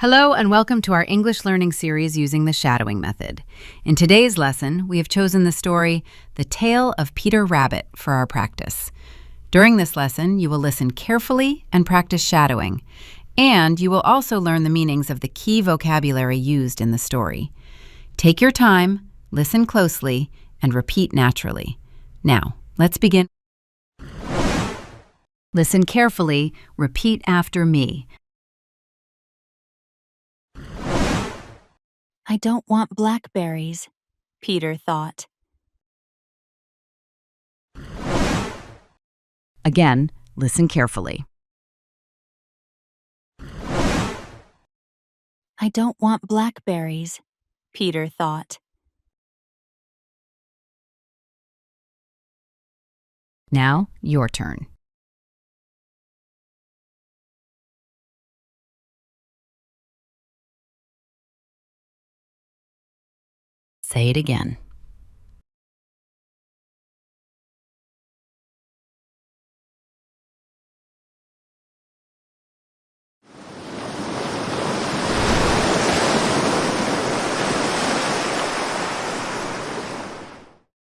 Hello and welcome to our English learning series using the shadowing method. In today's lesson, we have chosen the story, The Tale of Peter Rabbit, for our practice. During this lesson, you will listen carefully and practice shadowing, and you will also learn the meanings of the key vocabulary used in the story. Take your time, listen closely, and repeat naturally. Now, let's begin. Listen carefully, repeat after me. I don't want blackberries, Peter thought. Again, listen carefully. I don't want blackberries, Peter thought. Now, your turn. Say it again.